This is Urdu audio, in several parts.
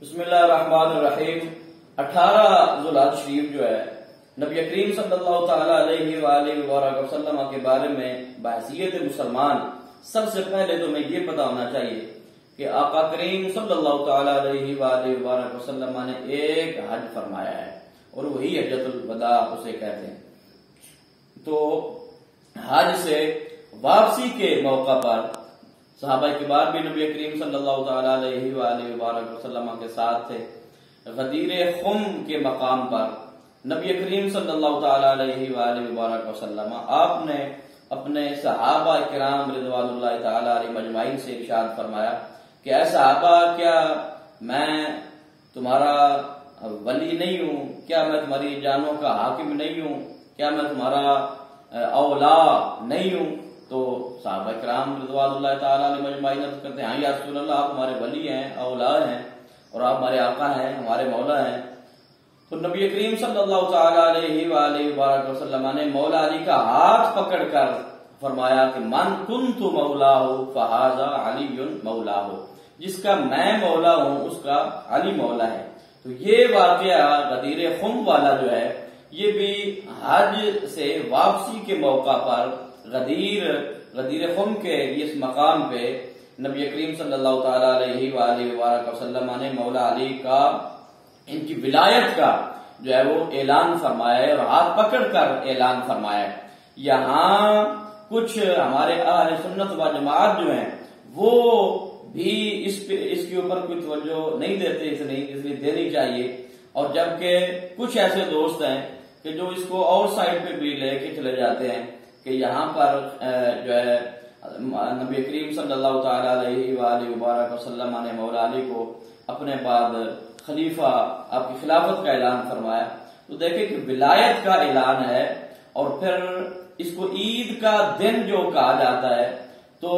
بسم اللہ الرحمن الرحیم۔ 18 ذوالحج شریف جو ہے نبی کریم صلی اللہ تعالی علیہ وآلہ وسلم کے بارے میں بحیثیت مسلمان سب سے پہلے تو میں یہ پتا ہونا چاہیے کہ آقا کریم صلی اللہ تعالی علیہ وآلہ وسلم نے ایک حج فرمایا ہے اور وہی حجۃ الوداع اسے کہتے ہیں۔ تو حج سے واپسی کے موقع پر صحابہ کبار بھی نبی کریم صلی اللہ تعالی علیہ وآلہ وسلم کے ساتھ تھے۔ غدیر خم کے مقام پر نبی کریم صلی اللہ تعالی علیہ وآلہ وسلم آپ نے اپنے صحابہ کرام رضوان اللہ تعالی علیہ مجمعین سے ارشاد فرمایا کہ اے صحابہ، کیا میں تمہارا ولی نہیں ہوں؟ کیا میں تمہاری جانوں کا حاکم نہیں ہوں؟ کیا میں تمہارا اولا نہیں ہوں؟ تو صحابہ کرام رضوان اللہ تعالی علیہ مجمعین عرض کرتے ہیں ہاں یا رسول اللہ، آپ ہمارے ولی ہیں، اولا ہیں، اور آپ ہمارے آقا ہیں، ہمارے مولا ہیں۔ تو نبی کریم صلی اللہ تعالی علیہ وآلہ وسلم نے مولا علی کا ہاتھ پکڑ کر فرمایا کہ من کنت مولاہ فہذا علی مولاہ، جس کا میں مولا ہوں اس کا علی مولا ہے۔ تو یہ واقعہ غدیر خم والا جو ہے یہ بھی حج سے واپسی کے موقع پر غدیر خم کے اس مقام پہ نبی کریم صلی اللہ تعالی علیہ وآلہ وسلم نے مولا علی کا ان کی ولایت کا جو ہے وہ اعلان فرمایا ہے اور ہاتھ پکڑ کر اعلان فرمایا ہے۔ یہاں کچھ ہمارے اہل سنت و جماعت جو ہیں وہ بھی اس کے اوپر کوئی توجہ نہیں دیتے، اس لیے دینی چاہیے، اور جبکہ کچھ ایسے دوست ہیں کہ جو اس کو اور سائڈ پہ بھی لے کے چلے جاتے ہیں کہ یہاں پر جو ہے نبی کریم صلی اللہ تعالی علیہ وآلہ وسلم نے مولا علی کو اپنے بعد خلیفہ آپ کی خلافت کا اعلان فرمایا۔ تو دیکھیں کہ ولایت کا اعلان ہے اور پھر اس کو عید کا دن جو کہا جاتا ہے، تو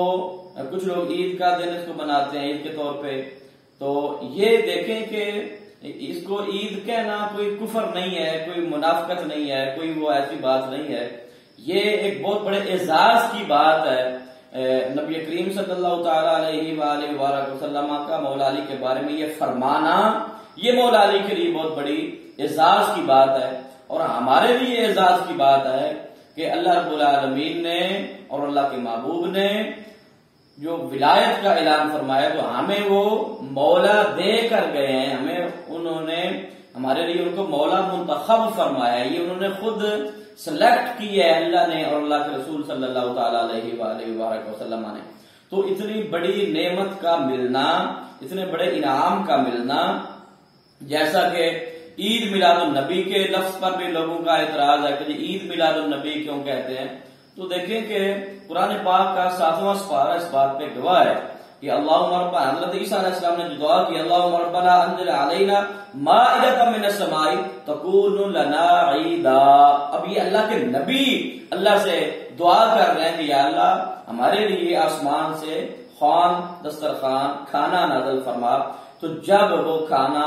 کچھ لوگ عید کا دن اس کو مناتے ہیں عید کے طور پہ۔ تو یہ دیکھیں کہ اس کو عید کہنا کوئی کفر نہیں ہے، کوئی منافقت نہیں ہے، کوئی وہ ایسی بات نہیں ہے، یہ ایک بہت بڑے اعزاز کی بات ہے۔ نبی کریم صلی اللہ تعالی علیہ وآلہ وسلم کا مولا علی کے بارے میں یہ فرمانا، یہ مولا علی کے لیے بہت بڑی اعزاز کی بات ہے، اور ہمارے لیے اعزاز کی بات ہے کہ اللہ رب العالمین نے اور اللہ کے محبوب نے جو ولایت کا اعلان فرمایا تو ہمیں وہ مولا دے کر گئے ہیں، انہوں نے ہمارے لیے ان کو مولا منتخب فرمایا ہے، یہ انہوں نے خود سلیکٹ کی ہے اللہ نے اور اللہ کے رسول صلی اللہ تعالی علیہ وآلہ وسلم نے۔ تو اتنی بڑی نعمت کا ملنا، اتنے بڑے انعام کا ملنا، جیسا کہ عید میلاد النبی کے لفظ پر بھی لوگوں کا اعتراض ہے کہ عید میلاد النبی کیوں کہتے ہیں، تو دیکھیں کہ قرآن پاک کا 7واں سپارہ اس بات پہ گواہ ہے کہ اللہم ربنا، حضرت عیسیٰ علیہ السلام نے جو دعا کی اللہم ربنا انزل علینا مائدۃ من السماء تکون لنا عیدا، اب یہ اللہ کے نبی اللہ سے دعا کر رہے ہیں کہ یا اللہ ہمارے لیے آسمان سے خوان دسترخوان کھانا نازل فرما، تو جب وہ کھانا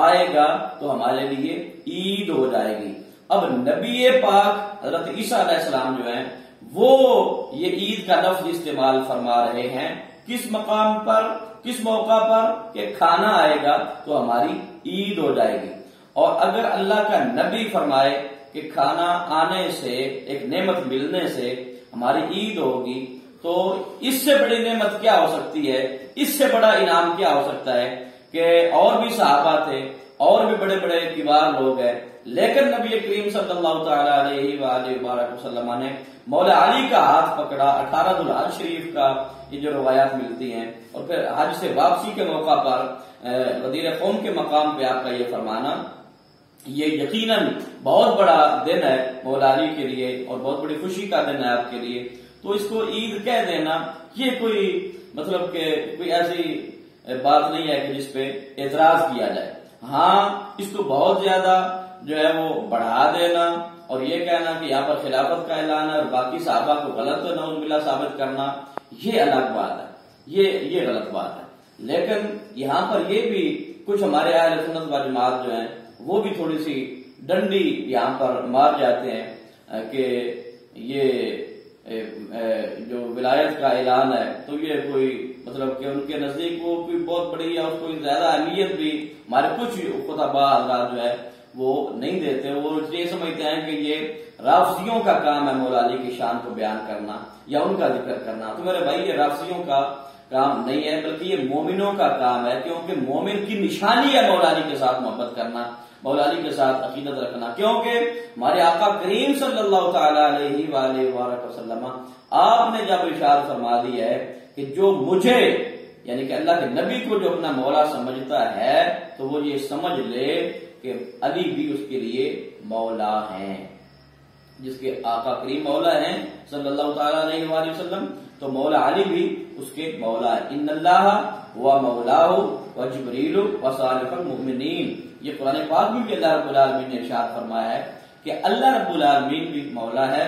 آئے گا تو ہمارے لیے عید ہو جائے گی۔ اب نبی پاک حضرت عیسیٰ علیہ السلام جو ہیں وہ یہ عید کا لفظ استعمال فرما رہے ہیں کس مقام پر، کس موقع پر کہ کھانا آئے گا تو ہماری عید ہو جائے گی۔ اور اگر اللہ کا نبی فرمائے کہ کھانا آنے سے، ایک نعمت ملنے سے ہماری عید ہوگی، تو اس سے بڑی نعمت کیا ہو سکتی ہے، اس سے بڑا انعام کیا ہو سکتا ہے کہ اور بھی صحابہ تھے، اور بھی بڑے بڑے کبار لوگ ہیں، لیکن نبی کریم صلی اللہ تعالی علیہ وآلہ وسلم نے مولا علی کا ہاتھ پکڑا۔ 18 ذوالحج شریف کا یہ جو روایات ملتی ہیں، اور پھر حج سے واپسی کے موقع پر غدیر قوم کے مقام پہ آپ کا یہ فرمانا، یہ یقیناً بہت بڑا دن ہے مولا علی کے لیے اور بہت بڑی خوشی کا دن ہے آپ کے لیے۔ تو اس کو عید کہہ دینا یہ کوئی مطلب کہ کوئی ایسی بات نہیں ہے کہ جس پہ اعتراض کیا جائے۔ ہاں اس کو بہت زیادہ جو ہے وہ بڑھا دینا اور یہ کہنا کہ یہاں پر خلافت کا اعلان ہے اور باقی صحابہ کو غلط نعوذ باللہ ثابت کرنا، یہ الگ بات ہے، یہ غلط بات ہے۔ لیکن یہاں پر یہ بھی کچھ ہمارے اہل سنت و جماعت جو ہیں وہ بھی تھوڑی سی ڈنڈی یہاں پر مار جاتے ہیں کہ یہ جو ولایت کا اعلان ہے تو یہ کوئی مطلب کہ ان کے نزدیک وہ کوئی بہت بڑی یا اس کو زیادہ اہمیت بھی ہمارے کچھ خطباء حضرات جو ہے وہ نہیں دیتے. وہ یہ سمجھتے ہیں کہ یہ رافضیوں کا کام ہے مولا علی کی شان کو بیان کرنا یا ان کا ذکر کرنا. تو میرے بھائی یہ رافضیوں کا کام نہیں ہے بلکہ یہ مومنوں کا کام ہے، کیونکہ مومن کی نشانی ہے مولا علی کے ساتھ محبت کرنا، مولا علی کے ساتھ عقیدت رکھنا. کیونکہ ہمارے آقا کریم صلی اللہ تعالی علیہ وآلہ وسلم آپ نے جب ارشاد فرما دیا ہے کہ جو مجھے یعنی کہ اللہ کے نبی کو جو اپنا مولا سمجھتا ہے تو وہ یہ سمجھ لے کہ علی بھی اس کے لیے مولا ہیں. جس کے آقا کریم مولا ہیں صلی اللہ تعالی علیہ وآلہ وسلم تو مولا علی بھی اس کے مولا ہے. ان اللہ ہوا مولاہ و جبریل و صالح المؤمنین. یہ قرآن پاک میں بھی اللہ رب العالمین نے ارشاد فرمایا ہے کہ اللہ رب العالمین بھی مولا ہے.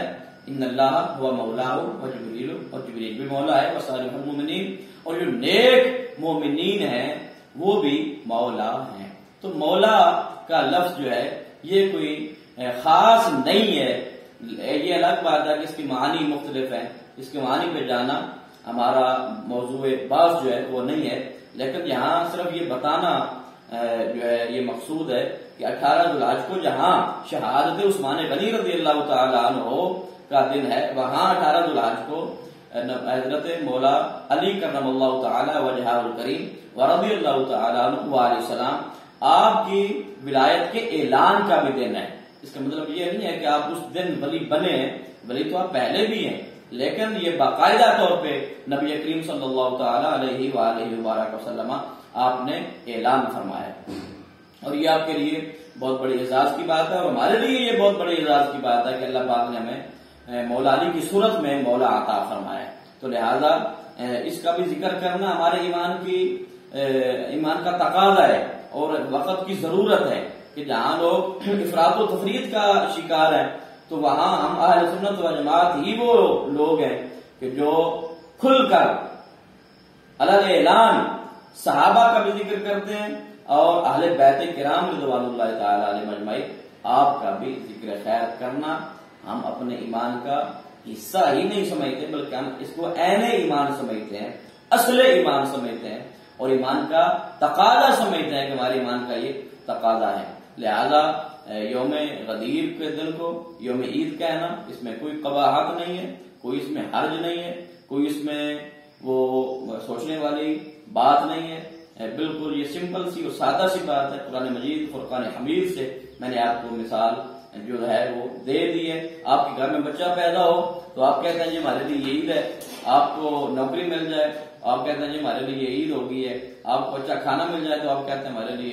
ان اللہ ہوا مولاہ و جبریل، اور جبریل بھی مولا ہے، و صالح المؤمنین، اور جو نیک مومنین ہیں وہ بھی مولا ہیں. تو مولا کا لفظ جو ہے یہ کوئی خاص نہیں ہے. یہ الگ بات ہے کہ اس کی معانی مختلف ہیں، اس کے معنی پہ جانا ہمارا موضوع بحث جو ہے وہ نہیں ہے. لیکن یہاں صرف یہ بتانا جو ہے یہ مقصود ہے کہ 18 ذو الحج کو جہاں شہادت عثمان غنی رضی اللہ تعالی عنہ کا دن ہے وہاں 18 ذو الحج کو حضرت مولا علی کرم اللہ تعالی وجہہ الکریم ورضی اللہ تعالی عنہ علیہ السلام آپ کی ولایت کے اعلان کا بھی دن ہے. اس کا مطلب یہ نہیں ہے کہ آپ اس دن ولی بنے ہیں، ولی تو آپ پہلے بھی ہیں، لیکن یہ باقاعدہ طور پہ نبی کریم صلی اللہ تعالی علیہ وآلہ وسلم آپ نے اعلان فرمایا. اور یہ آپ کے لیے بہت بڑی اعزاز کی بات ہے، اور ہمارے لیے یہ بہت بڑی اعزاز کی بات ہے کہ اللہ پاک نے ہمیں مولا علی کی صورت میں مولا عطا فرمایا. تو لہذا اس کا بھی ذکر کرنا ہمارے ایمان کا تقاضا ہے اور وقت کی ضرورت ہے کہ جہاں لوگ افراط و تفرید کا شکار ہیں تو وہاں ہم اہل سنت و جماعت ہی وہ لوگ ہیں کہ جو کھل کر علی اعلان صحابہ کا بھی ذکر کرتے ہیں اور اہل بیت کرام رضوان اللہ تعالی علیہ مجمعین آپ کا بھی ذکر خیر کرنا ہم اپنے ایمان کا حصہ ہی نہیں سمجھتے بلکہ ہم اس کو عین ایمان سمجھتے ہیں، اصل ایمان سمجھتے ہیں اور ایمان کا تقاضا سمجھتے ہیں کہ ہمارے ایمان کا یہ تقاضا ہے. لہذا یوم غدیر کے دن کو یوم عید کہنا اس میں کوئی قباحت نہیں ہے، کوئی اس میں حرج نہیں ہے، کوئی اس میں وہ سوچنے والی بات نہیں ہے. بالکل یہ سمپل سی اور سادہ سی بات ہے. قرآن مجید فرقان حمید سے میں نے آپ کو مثال جو ہے وہ دے دی ہے. آپ کے گھر میں بچہ پیدا ہو تو آپ کہتے ہیں جی ہمارے لیے یہ عید ہے. آپ کو نوکری مل جائے آپ کہتے ہیں جی ہمارے لیے یہ عید ہوگی ہے. آپ کو اچھا کھانا مل جائے تو آپ کہتے ہیں ہمارے لیے